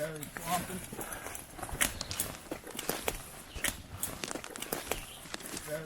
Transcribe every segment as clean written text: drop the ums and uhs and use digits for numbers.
Very swampy. Very.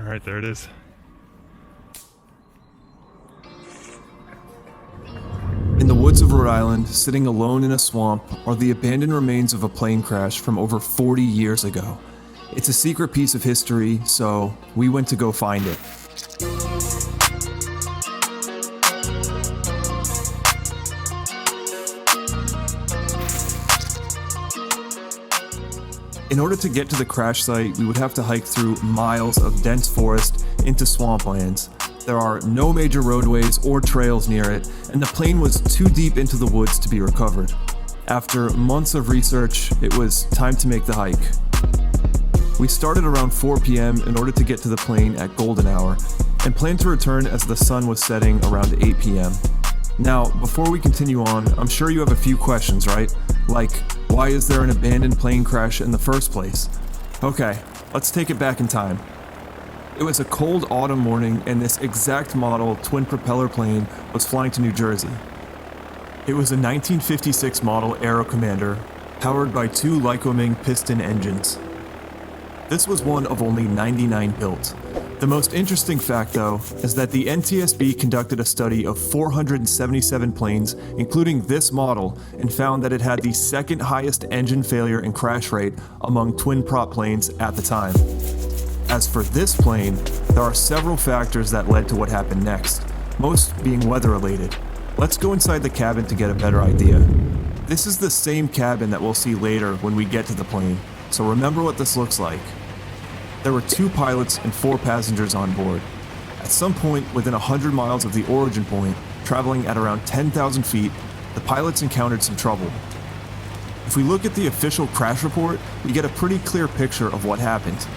All right, there it is. In the woods of Rhode Island, sitting alone in a swamp, are the abandoned remains of a plane crash from over 40 years ago. It's a secret piece of history, so we went to go find it. In order to get to the crash site, we would have to hike through miles of dense forest into swamplands. There are no major roadways or trails near it, and the plane was too deep into the woods to be recovered. After months of research, it was time to make the hike. We started around 4 p.m. in order to get to the plane at golden hour, and planned to return as the sun was setting around 8 p.m. Now, before we continue on, I'm sure you have a few questions, right? Like, why is there an abandoned plane crash in the first place? Okay, let's take it back in time. It was a cold autumn morning, and this exact model twin propeller plane was flying to New Jersey. It was a 1956 model Aero Commander, powered by 2 Lycoming piston engines. This was one of only 99 built. The most interesting fact, though, is that the NTSB conducted a study of 477 planes, including this model, and found that it had the second highest engine failure and crash rate among twin prop planes at the time. As for this plane, there are several factors that led to what happened next, most being weather-related. Let's go inside the cabin to get a better idea. This is the same cabin that we'll see later when we get to the plane, so remember what this looks like. There were 2 pilots and 4 passengers on board. At some point within 100 miles of the origin point, traveling at around 10,000 feet, the pilots encountered some trouble. If we look at the official crash report, we get a pretty clear picture of what happened.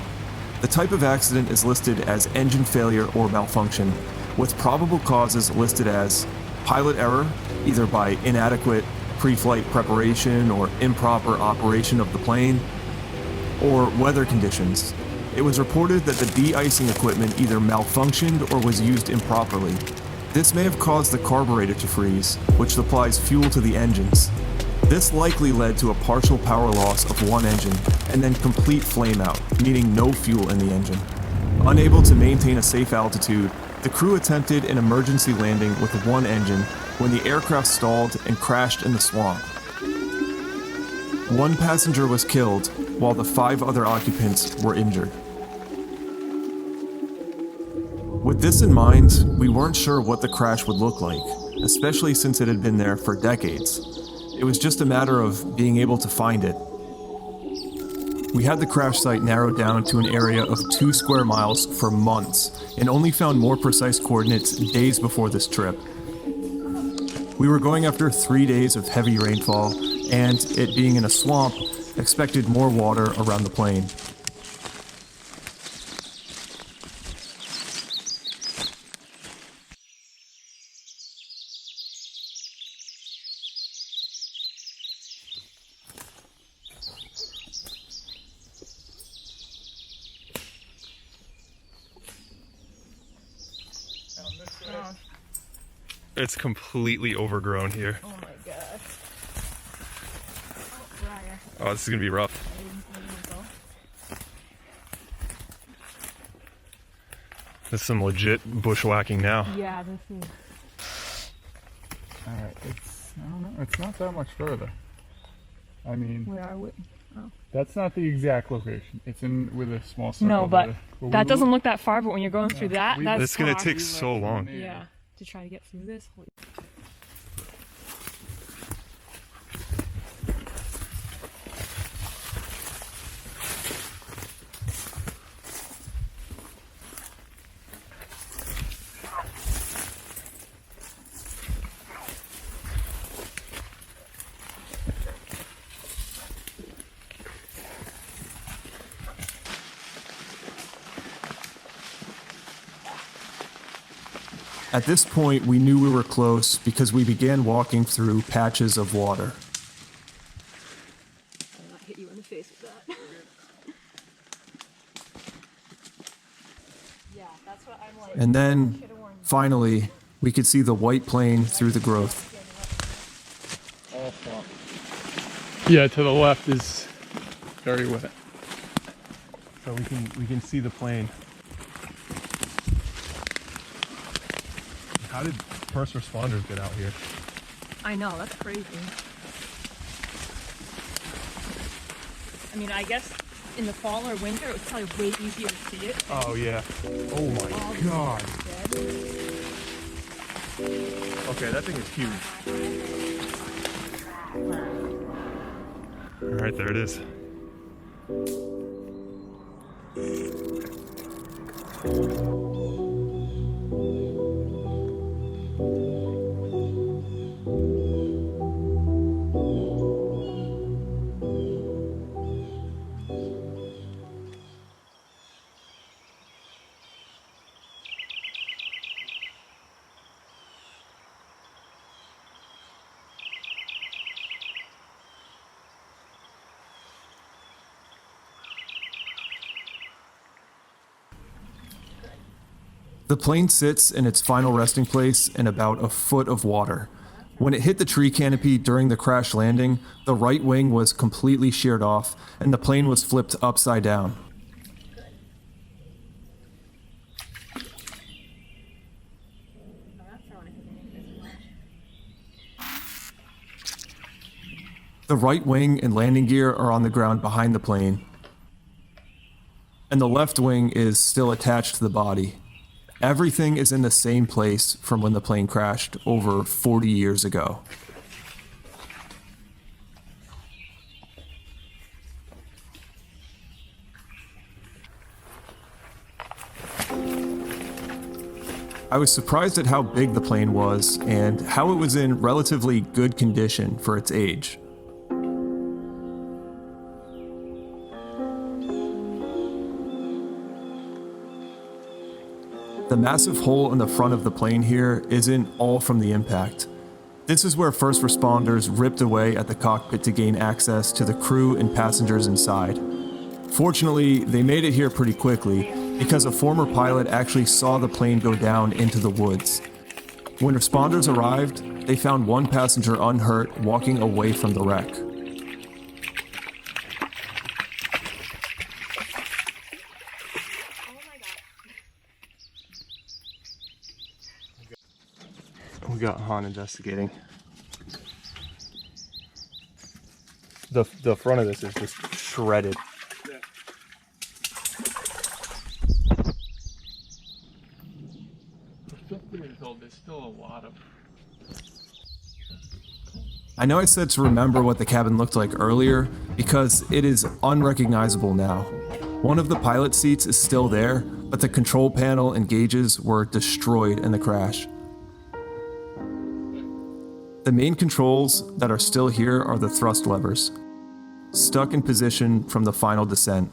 The type of accident is listed as engine failure or malfunction, with probable causes listed as pilot error, either by inadequate pre-flight preparation or improper operation of the plane, or weather conditions. It was reported that the de-icing equipment either malfunctioned or was used improperly. This may have caused the carburetor to freeze, which supplies fuel to the engines. This likely led to a partial power loss of one engine, and then complete flameout, meaning no fuel in the engine. Unable to maintain a safe altitude, the crew attempted an emergency landing with one engine when the aircraft stalled and crashed in the swamp. 1 passenger was killed, while the 5 other occupants were injured. With this in mind, we weren't sure what the crash would look like, especially since it had been there for decades. It was just a matter of being able to find it. We had the crash site narrowed down to an area of 2 square miles for months, and only found more precise coordinates days before this trip. We were going after 3 days of heavy rainfall, and it being in a swamp, expected more water around the plane. It's completely overgrown here. Oh my gosh. Oh, this is gonna be rough. This is some legit bushwhacking now. Yeah, this is. Alright, I don't know, it's not that much further. I mean, Where are we? Oh. that's not the exact location. It's in with a small circle. No, but we that doesn't look that far, but when you're going through that, we- that's It's gonna far. take so long. Yeah, to try to get through this. At this point, we knew we were close because we began walking through patches of water. I'll not hit you in the face with that. Yeah, And then, finally, we could see the white plane through the growth. Yeah, to the left is very wet. So we can see the plane. How did first responders get out here? I know, that's crazy. I mean, I guess in the fall or winter, it was probably way easier to see it. Oh yeah. Oh my god. Okay, that thing is huge. All right, there it is. The plane sits in its final resting place in about a foot of water. When it hit the tree canopy during the crash landing, the right wing was completely sheared off and the plane was flipped upside down. The right wing and landing gear are on the ground behind the plane, and the left wing is still attached to the body. Everything is in the same place from when the plane crashed over 40 years ago. I was surprised at how big the plane was and how it was in relatively good condition for its age. The massive hole in the front of the plane here isn't all from the impact. This is where first responders ripped away at the cockpit to gain access to the crew and passengers inside. Fortunately, they made it here pretty quickly because a former pilot actually saw the plane go down into the woods. When responders arrived, they found one passenger unhurt walking away from the wreck. We got Han investigating. The front of this is just shredded. There's still a lot of. I know I said to remember what the cabin looked like earlier because it is unrecognizable now. One of the pilot seats is still there, but the control panel and gauges were destroyed in the crash. The main controls that are still here are the thrust levers, stuck in position from the final descent.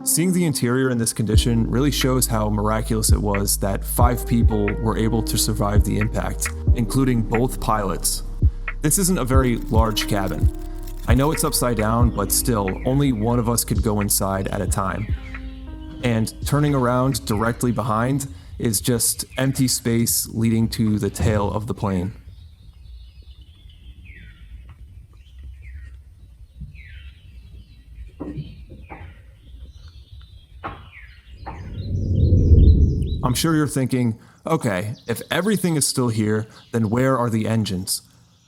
Seeing the interior in this condition really shows how miraculous it was that 5 people were able to survive the impact, including both pilots. This isn't a very large cabin. I know it's upside down, but still, only one of us could go inside at a time. And turning around directly behind is just empty space leading to the tail of the plane. I'm sure you're thinking, okay, if everything is still here, then where are the engines?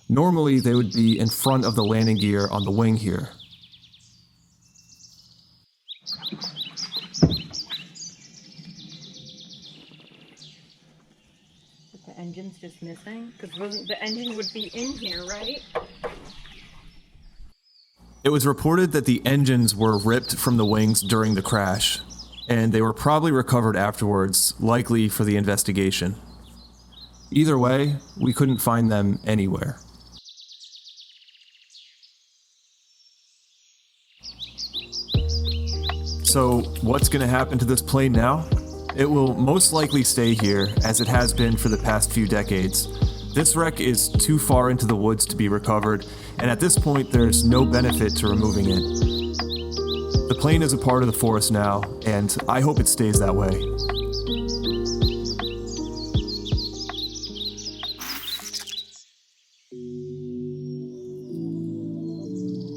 Normally they would be in front of the landing gear on the wing here. The engine's just missing? Because the engine would be in here, right? It was reported that the engines were ripped from the wings during the crash, and they were probably recovered afterwards, likely for the investigation. Either way, we couldn't find them anywhere. So, what's going to happen to this plane now? It will most likely stay here, as it has been for the past few decades. This wreck is too far into the woods to be recovered, and at this point there's no benefit to removing it. The plane is a part of the forest now, and I hope it stays that way.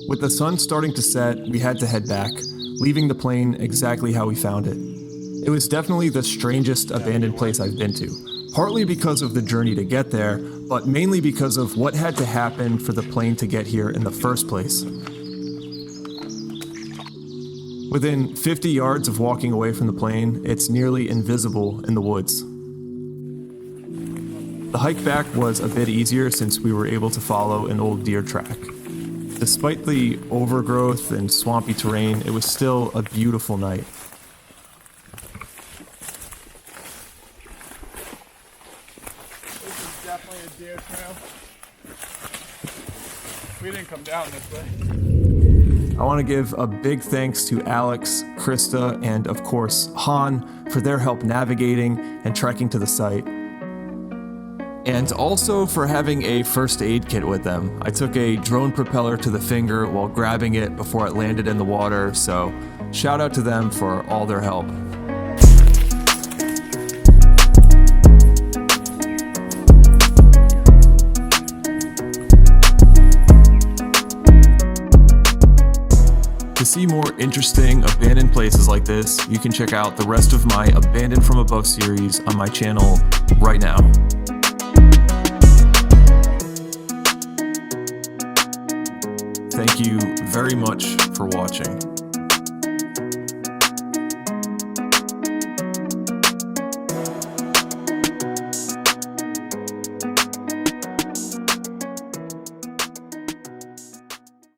With the sun starting to set, we had to head back, leaving the plane exactly how we found it. It was definitely the strangest abandoned place I've been to, partly because of the journey to get there, but mainly because of what had to happen for the plane to get here in the first place. Within 50 yards of walking away from the plane, it's nearly invisible in the woods. The hike back was a bit easier since we were able to follow an old deer track. Despite the overgrowth and swampy terrain, it was still a beautiful night. This is definitely a deer trail. We didn't come down this way. I want to give a big thanks to Alex, Krista, and of course Han for their help navigating and trekking to the site. And also for having a first aid kit with them. I took a drone propeller to the finger while grabbing it before it landed in the water, so shout out to them for all their help. To see more interesting abandoned places like this, you can check out the rest of my Abandoned from Above series on my channel right now. Thank you very much for watching.